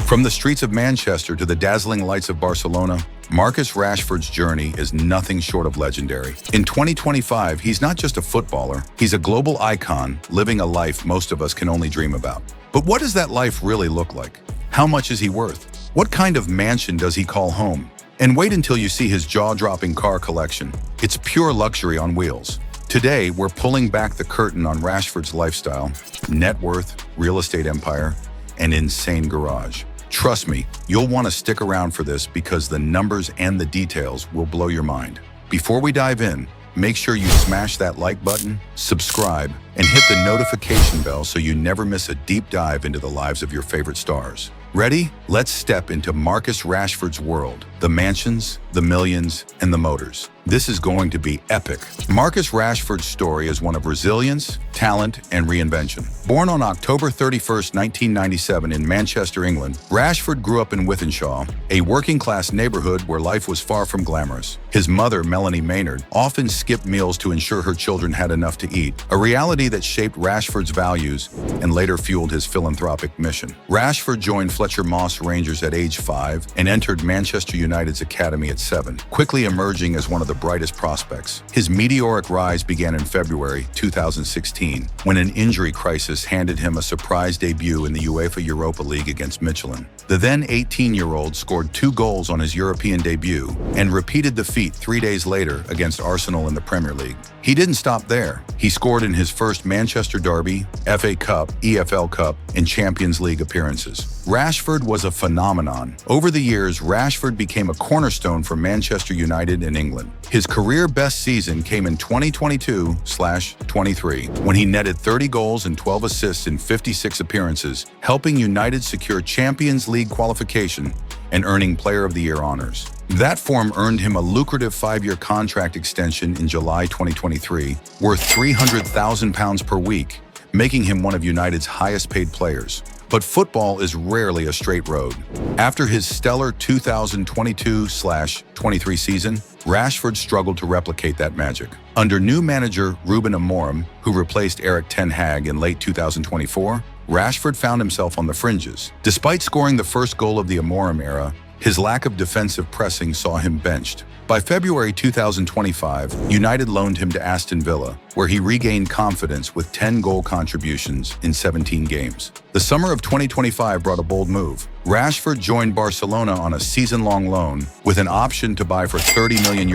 From the streets of Manchester to the dazzling lights of Barcelona, Marcus Rashford's journey is nothing short of legendary. In 2025, he's not just a footballer, he's a global icon living a life most of us can only dream about. But what does that life really look like? How much is he worth? What kind of mansion does he call home? And wait until you see his jaw-dropping car collection. It's pure luxury on wheels. Today, we're pulling back the curtain on Rashford's lifestyle, net worth, real estate empire, and insane garage. Trust me, you'll want to stick around for this because the numbers and the details will blow your mind. Before we dive in, make sure you smash that like button, subscribe, and hit the notification bell so you never miss a deep dive into the lives of your favorite stars. Ready? Let's step into Marcus Rashford's world. The mansions, the millions, and the motors. This is going to be epic. Marcus Rashford's story is one of resilience, talent, and reinvention. Born on October 31st, 1997 in Manchester, England, Rashford grew up in Wythenshawe, a working-class neighborhood where life was far from glamorous. His mother, Melanie Maynard, often skipped meals to ensure her children had enough to eat, a reality that shaped Rashford's values and later fueled his philanthropic mission. Rashford joined Fletcher Moss Rangers at age 5 and entered Manchester United's academy at 7, quickly emerging as one of the brightest prospects. His meteoric rise began in February 2016, when an injury crisis handed him a surprise debut in the UEFA Europa League against Michelin. The then 18-year-old scored 2 goals on his European debut and repeated the feat 3 days later against Arsenal in the Premier League. He didn't stop there. He scored in his first Manchester Derby, FA Cup, EFL Cup, and Champions League appearances. Rashford was a phenomenon. Over the years, Rashford became a cornerstone for Manchester United and England. His career best season came in 2022/23, when he netted 30 goals and 12 assists in 56 appearances, helping United secure Champions League qualification and earning Player of the Year honors. That form earned him a lucrative 5-year contract extension in July 2023, worth £300,000 per week, making him one of United's highest-paid players. But football is rarely a straight road. After his stellar 2022/23 season, Rashford struggled to replicate that magic. Under new manager Ruben Amorim, who replaced Erik ten Hag in late 2024, Rashford found himself on the fringes. Despite scoring the first goal of the Amorim era, his lack of defensive pressing saw him benched. By February 2025, United loaned him to Aston Villa, where he regained confidence with 10 goal contributions in 17 games. The summer of 2025 brought a bold move. Rashford joined Barcelona on a season-long loan with an option to buy for €30 million.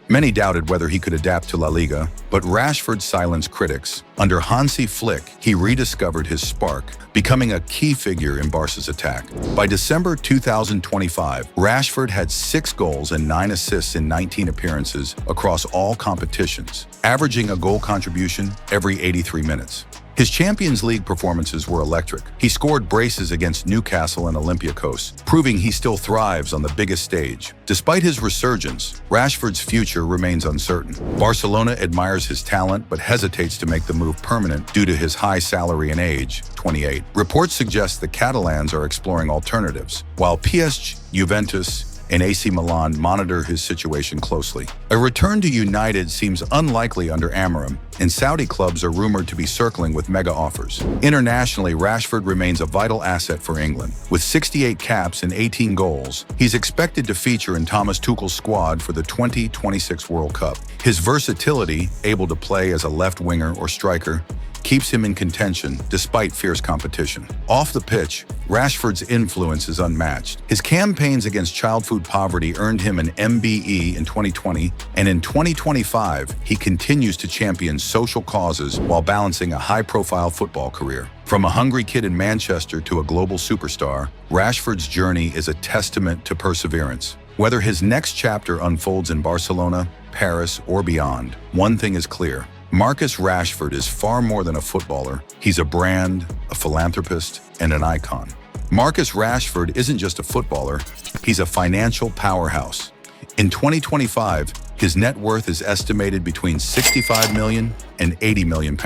Many doubted whether he could adapt to La Liga, but Rashford silenced critics. Under Hansi Flick, he rediscovered his spark, becoming a key figure in Barca's attack. By December 2025, Rashford had 6 goals and 9 assists in 19 appearances across all competitions, averaging a goal contribution every 83 minutes. His Champions League performances were electric. He scored braces against Newcastle and Olympiacos, proving he still thrives on the biggest stage. Despite his resurgence, Rashford's future remains uncertain. Barcelona admires his talent but hesitates to make the move permanent due to his high salary and age, 28. Reports suggest the Catalans are exploring alternatives, while PSG, Juventus, and AC Milan monitor his situation closely. A return to United seems unlikely under Amorim, and Saudi clubs are rumored to be circling with mega offers. Internationally, Rashford remains a vital asset for England. With 68 caps and 18 goals, he's expected to feature in Thomas Tuchel's squad for the 2026 World Cup. His versatility, able to play as a left winger or striker, keeps him in contention despite fierce competition. Off the pitch, Rashford's influence is unmatched. His campaigns against child food poverty earned him an MBE in 2020, and in 2025, he continues to champion social causes while balancing a high-profile football career. From a hungry kid in Manchester to a global superstar, Rashford's journey is a testament to perseverance. Whether his next chapter unfolds in Barcelona, Paris, or beyond, one thing is clear. Marcus Rashford is far more than a footballer. He's a brand, a philanthropist, and an icon. Marcus Rashford isn't just a footballer, he's a financial powerhouse. In 2025, his net worth is estimated between £65 million and £80 million.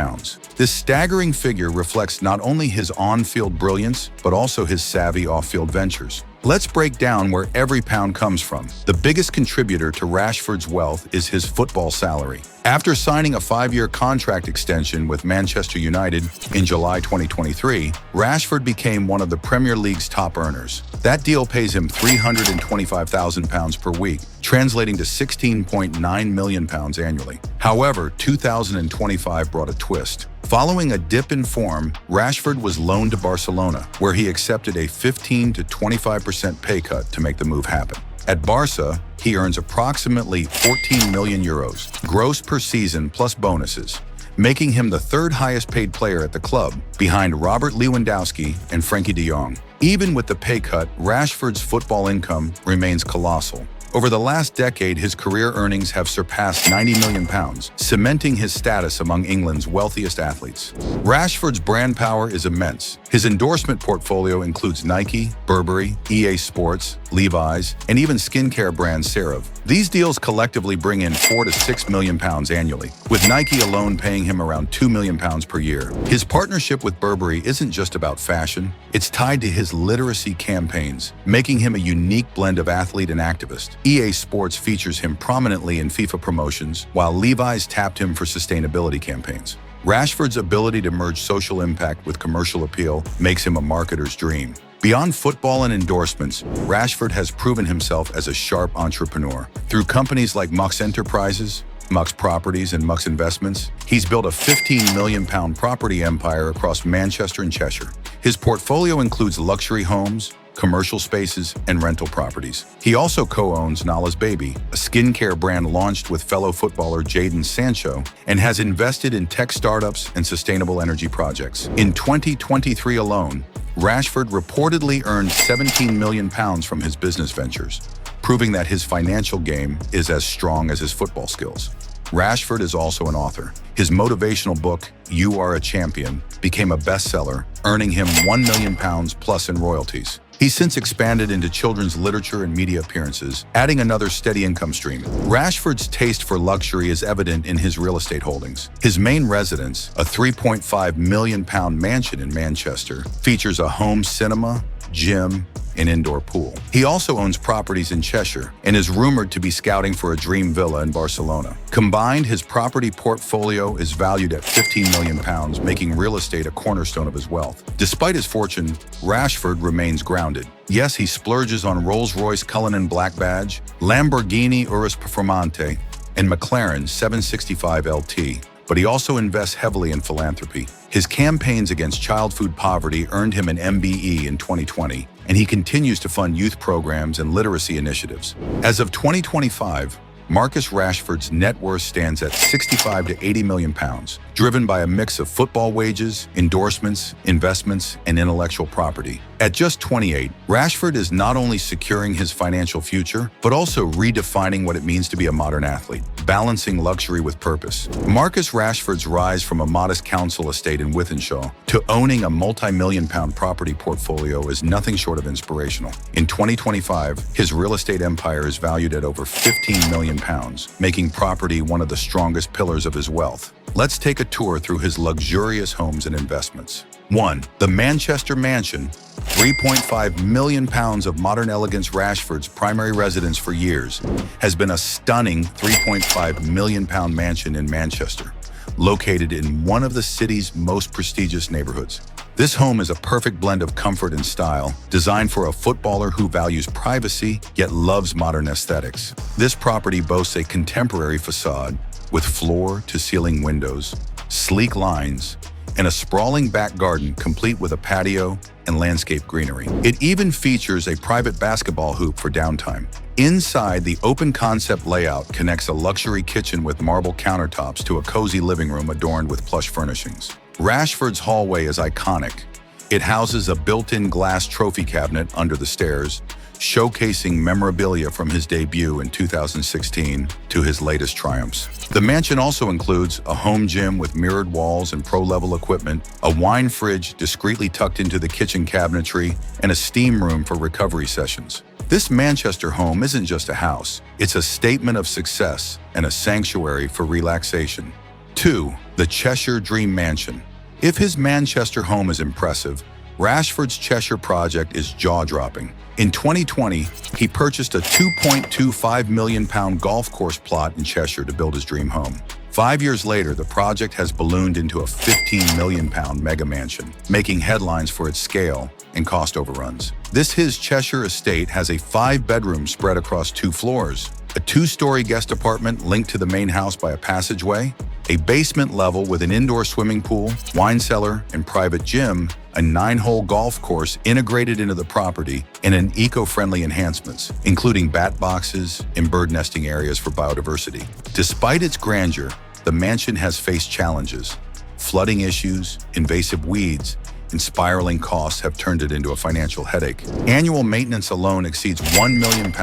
This staggering figure reflects not only his on-field brilliance, but also his savvy off-field ventures. Let's break down where every pound comes from. The biggest contributor to Rashford's wealth is his football salary. After signing a 5-year contract extension with Manchester United in July 2023, Rashford became one of the Premier League's top earners. That deal pays him £325,000 per week, translating to £16.9 million annually. However, 2025 brought a twist. Following a dip in form, Rashford was loaned to Barcelona, where he accepted a 15 to 25% pay cut to make the move happen. At Barca, he earns approximately €14 million gross per season plus bonuses, making him the third highest paid player at the club, behind Robert Lewandowski and Frenkie de Jong. Even with the pay cut, Rashford's football income remains colossal. Over the last decade, his career earnings have surpassed £90 million, cementing his status among England's wealthiest athletes. Rashford's brand power is immense. His endorsement portfolio includes Nike, Burberry, EA Sports, Levi's, and even skincare brand CeraVe. These deals collectively bring in £4 to £6 million annually, with Nike alone paying him around £2 million per year. His partnership with Burberry isn't just about fashion, it's tied to his literacy campaigns, making him a unique blend of athlete and activist. EA Sports features him prominently in FIFA promotions, while Levi's tapped him for sustainability campaigns. Rashford's ability to merge social impact with commercial appeal makes him a marketer's dream. Beyond football and endorsements, Rashford has proven himself as a sharp entrepreneur. Through companies like Mux Enterprises, Mux Properties, and Mux Investments, he's built a £15 million property empire across Manchester and Cheshire. His portfolio includes luxury homes, commercial spaces, and rental properties. He also co-owns Nala's Baby, a skincare brand launched with fellow footballer Jadon Sancho, and has invested in tech startups and sustainable energy projects. In 2023 alone, Rashford reportedly earned £17 million from his business ventures, proving that his financial game is as strong as his football skills. Rashford is also an author. His motivational book, You Are a Champion, became a bestseller, earning him £1 million plus in royalties. He's since expanded into children's literature and media appearances, adding another steady income stream. Rashford's taste for luxury is evident in his real estate holdings. His main residence, a £3.5 million mansion in Manchester, features a home cinema, gym, and indoor pool. He also owns properties in Cheshire and is rumored to be scouting for a dream villa in Barcelona. Combined, his property portfolio is valued at £15 million, making real estate a cornerstone of his wealth. Despite his fortune, Rashford remains grounded. Yes, he splurges on Rolls-Royce Cullinan Black Badge, Lamborghini Urus Performante, and McLaren 765 LT, but he also invests heavily in philanthropy. His campaigns against child food poverty earned him an MBE in 2020, and he continues to fund youth programs and literacy initiatives. As of 2025, Marcus Rashford's net worth stands at £65 to £80 million, driven by a mix of football wages, endorsements, investments, and intellectual property. At just 28, Rashford is not only securing his financial future, but also redefining what it means to be a modern athlete, balancing luxury with purpose. Marcus Rashford's rise from a modest council estate in Wythenshawe to owning a multi-million-pound property portfolio is nothing short of inspirational. In 2025, his real estate empire is valued at over £15 million, making property one of the strongest pillars of his wealth. Let's take a tour through his luxurious homes and investments. 1. The Manchester Mansion. £3.5 million of modern elegance. Rashford's primary residence for years has been a stunning £3.5 million mansion in Manchester, located in one of the city's most prestigious neighborhoods. This home is a perfect blend of comfort and style, designed for a footballer who values privacy yet loves modern aesthetics. This property boasts a contemporary facade with floor-to-ceiling windows, sleek lines, and a sprawling back garden complete with a patio and landscape greenery. It even features a private basketball hoop for downtime. Inside, the open-concept layout connects a luxury kitchen with marble countertops to a cozy living room adorned with plush furnishings. Rashford's hallway is iconic. It houses a built-in glass trophy cabinet under the stairs, showcasing memorabilia from his debut in 2016 to his latest triumphs. The mansion also includes a home gym with mirrored walls and pro-level equipment, a wine fridge discreetly tucked into the kitchen cabinetry, and a steam room for recovery sessions. This Manchester home isn't just a house, it's a statement of success and a sanctuary for relaxation. 2. The Cheshire Dream Mansion. If his Manchester home is impressive, Rashford's Cheshire project is jaw-dropping. In 2020, he purchased a £2.25 million golf course plot in Cheshire to build his dream home. 5 years later, the project has ballooned into a £15 million mega mansion, making headlines for its scale and cost overruns. His Cheshire estate has a 5-bedroom spread across 2 floors, a 2-story guest apartment linked to the main house by a passageway, a basement level with an indoor swimming pool, wine cellar, and private gym, a 9-hole golf course integrated into the property, and an eco-friendly enhancements, including bat boxes and bird nesting areas for biodiversity. Despite its grandeur, the mansion has faced challenges. Flooding issues, invasive weeds, and spiraling costs have turned it into a financial headache. Annual maintenance alone exceeds £1 million,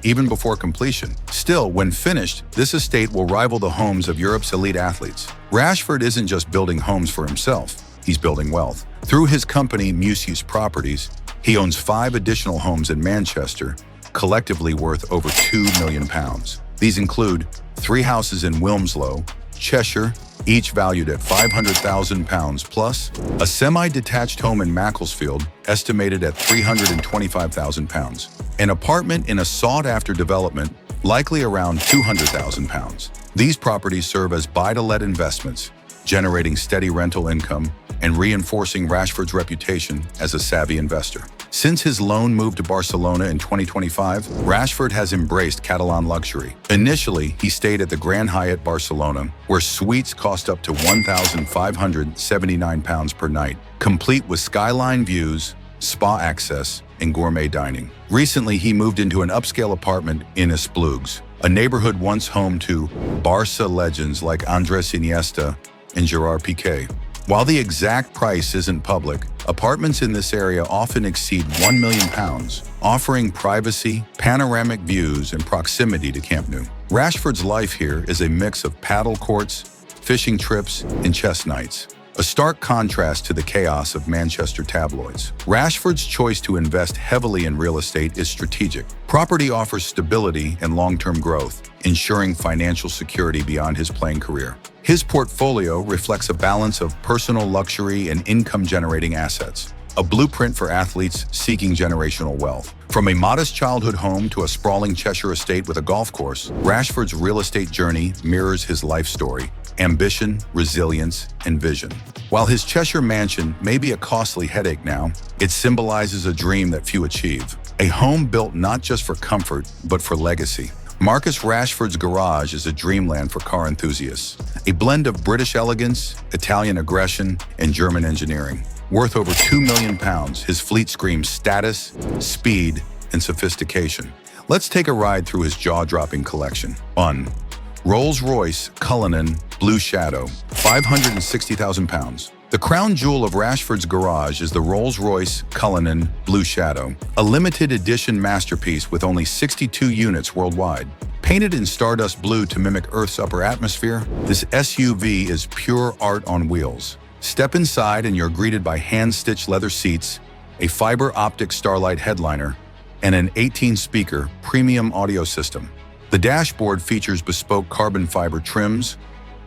even before completion. Still, when finished, this estate will rival the homes of Europe's elite athletes. Rashford isn't just building homes for himself, he's building wealth. Through his company, Museus Properties, he owns 5 additional homes in Manchester, collectively worth over £2 million. These include 3 houses in Wilmslow, Cheshire, each valued at £500,000 plus, a semi-detached home in Macclesfield, estimated at £325,000, an apartment in a sought-after development, likely around £200,000. These properties serve as buy-to-let investments, generating steady rental income and reinforcing Rashford's reputation as a savvy investor. Since his loan move to Barcelona in 2025, Rashford has embraced Catalan luxury. Initially, he stayed at the Grand Hyatt Barcelona, where suites cost up to £1,579 per night, complete with skyline views, spa access, and gourmet dining. Recently, he moved into an upscale apartment in Esplugues, a neighborhood once home to Barca legends like Andres Iniesta and Gerard Piqué. While the exact price isn't public, apartments in this area often exceed £1 million, offering privacy, panoramic views, and proximity to Camp Nou. Rashford's life here is a mix of paddle courts, fishing trips, and chess nights, a stark contrast to the chaos of Manchester tabloids. Rashford's choice to invest heavily in real estate is strategic. Property offers stability and long-term growth, ensuring financial security beyond his playing career. His portfolio reflects a balance of personal luxury and income-generating assets, a blueprint for athletes seeking generational wealth. From a modest childhood home to a sprawling Cheshire estate with a golf course, Rashford's real estate journey mirrors his life story: ambition, resilience, and vision. While his Cheshire mansion may be a costly headache now, it symbolizes a dream that few achieve. A home built not just for comfort, but for legacy. Marcus Rashford's garage is a dreamland for car enthusiasts, a blend of British elegance, Italian aggression, and German engineering. Worth over £2 million, his fleet screams status, speed, and sophistication. Let's take a ride through his jaw-dropping collection. 1. Rolls-Royce Cullinan Blue Shadow, £560,000. The crown jewel of Rashford's garage is the Rolls-Royce Cullinan Blue Shadow, a limited edition masterpiece with only 62 units worldwide. Painted in stardust blue to mimic Earth's upper atmosphere, this SUV is pure art on wheels. Step inside and you're greeted by hand-stitched leather seats, a fiber optic starlight headliner, and an 18-speaker premium audio system. The dashboard features bespoke carbon fiber trims,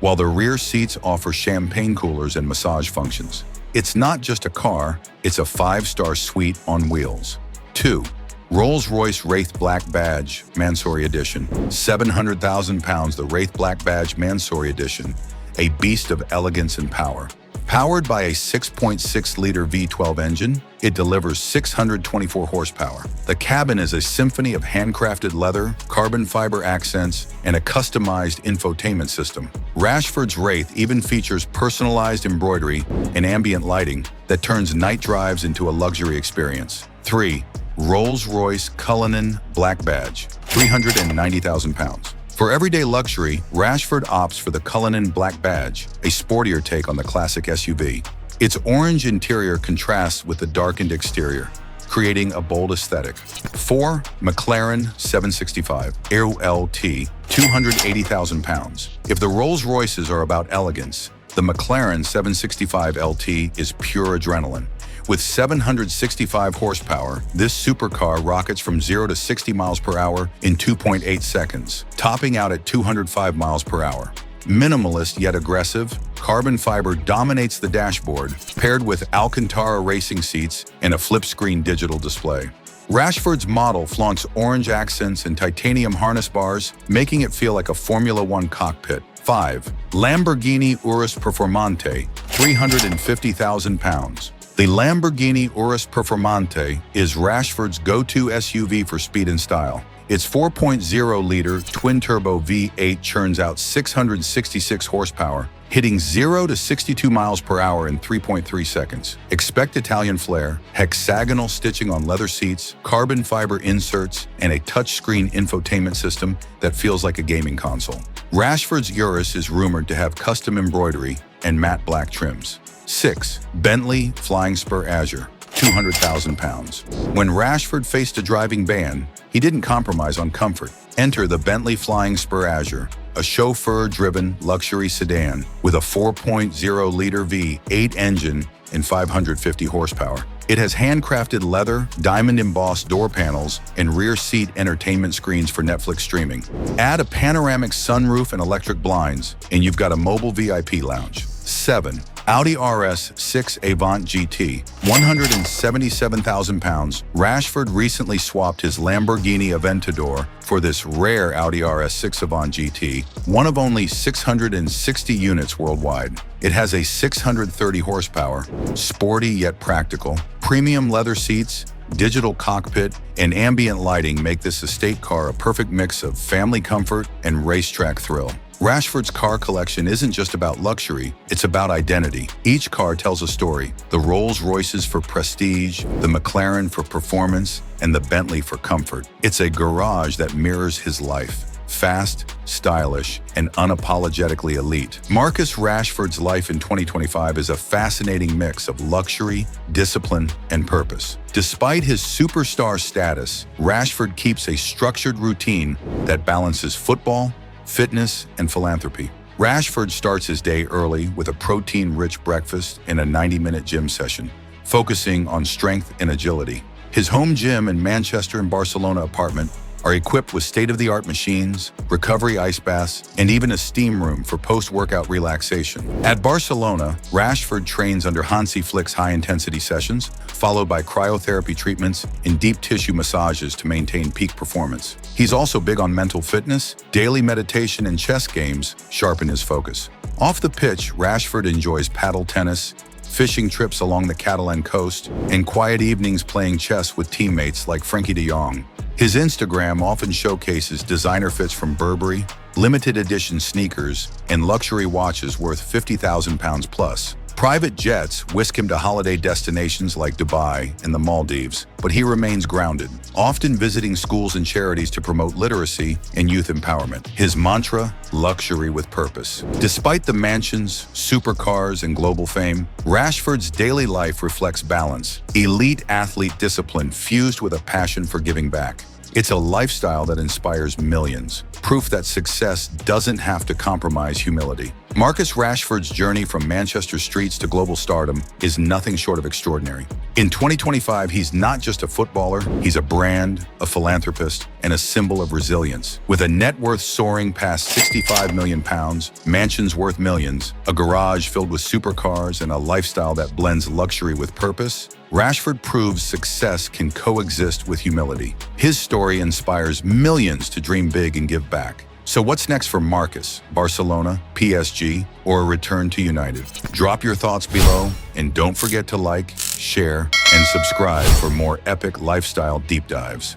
while the rear seats offer champagne coolers and massage functions. It's not just a car, it's a 5-star suite on wheels. 2. Rolls-Royce Wraith Black Badge Mansory Edition, £700,000. The Wraith Black Badge Mansory Edition, a beast of elegance and power. Powered by a 6.6-liter V12 engine, it delivers 624 horsepower. The cabin is a symphony of handcrafted leather, carbon fiber accents, and a customized infotainment system. Rashford's Wraith even features personalized embroidery and ambient lighting that turns night drives into a luxury experience. 3. Rolls-Royce Cullinan Black Badge, £390,000. For everyday luxury, Rashford opts for the Cullinan Black Badge, a sportier take on the classic SUV. Its orange interior contrasts with the darkened exterior, creating a bold aesthetic. 4. McLaren 765 LT, £280,000. If the Rolls-Royces are about elegance, the McLaren 765 LT is pure adrenaline. With 765 horsepower, this supercar rockets from 0 to 60 miles per hour in 2.8 seconds, topping out at 205 miles per hour. Minimalist yet aggressive, carbon fiber dominates the dashboard, paired with Alcantara racing seats and a flip-screen digital display. Rashford's model flaunts orange accents and titanium harness bars, making it feel like a Formula One cockpit. 5. Lamborghini Urus Performante, £350,000. The Lamborghini Urus Performante is Rashford's go-to SUV for speed and style. Its 4.0-liter twin-turbo V8 churns out 666 horsepower, hitting 0 to 62 miles per hour in 3.3 seconds. Expect Italian flair, hexagonal stitching on leather seats, carbon fiber inserts, and a touchscreen infotainment system that feels like a gaming console. Rashford's Urus is rumored to have custom embroidery and matte black trims. 6. Bentley Flying Spur Azure, £200,000. When Rashford faced a driving ban, he didn't compromise on comfort. Enter the Bentley Flying Spur Azure, a chauffeur-driven luxury sedan with a 4.0-liter V8 engine and 550 horsepower. It has handcrafted leather, diamond-embossed door panels, and rear-seat entertainment screens for Netflix streaming. Add a panoramic sunroof and electric blinds, and you've got a mobile VIP lounge. 7. Audi RS6 Avant GT, £177,000. Rashford recently swapped his Lamborghini Aventador for this rare Audi RS6 Avant GT, one of only 660 units worldwide. It has a 630 horsepower, sporty yet practical, premium leather seats, digital cockpit, and ambient lighting make this estate car a perfect mix of family comfort and racetrack thrill. Rashford's car collection isn't just about luxury, it's about identity. Each car tells a story. The Rolls-Royces for prestige, the McLaren for performance, and the Bentley for comfort. It's a garage that mirrors his life. Fast, stylish, and unapologetically elite. Marcus Rashford's life in 2025 is a fascinating mix of luxury, discipline, and purpose. Despite his superstar status, Rashford keeps a structured routine that balances football, fitness, and philanthropy. Rashford starts his day early with a protein-rich breakfast and a 90-minute gym session, focusing on strength and agility. His home gym and Manchester and Barcelona apartment are equipped with state-of-the-art machines, recovery ice baths, and even a steam room for post-workout relaxation. At Barcelona, Rashford trains under Hansi Flick's high-intensity sessions, followed by cryotherapy treatments and deep tissue massages to maintain peak performance. He's also big on mental fitness. Daily meditation and chess games sharpen his focus. Off the pitch, Rashford enjoys paddle tennis, fishing trips along the Catalan coast, and quiet evenings playing chess with teammates like Frenkie de Jong. His Instagram often showcases designer fits from Burberry, limited edition sneakers, and luxury watches worth £50,000 plus. Private jets whisk him to holiday destinations like Dubai and the Maldives, but he remains grounded, often visiting schools and charities to promote literacy and youth empowerment. His mantra, luxury with purpose. Despite the mansions, supercars, and global fame, Rashford's daily life reflects balance, elite athlete discipline fused with a passion for giving back. It's a lifestyle that inspires millions, proof that success doesn't have to compromise humility. Marcus Rashford's journey from Manchester streets to global stardom is nothing short of extraordinary. In 2025, he's not just a footballer, he's a brand, a philanthropist, and a symbol of resilience. With a net worth soaring past £65 million, mansions worth millions, a garage filled with supercars, and a lifestyle that blends luxury with purpose, Rashford proves success can coexist with humility. His story inspires millions to dream big and give back. So what's next for Marcus? Barcelona, PSG, or a return to United? Drop your thoughts below, and don't forget to like, share, and subscribe for more epic lifestyle deep dives.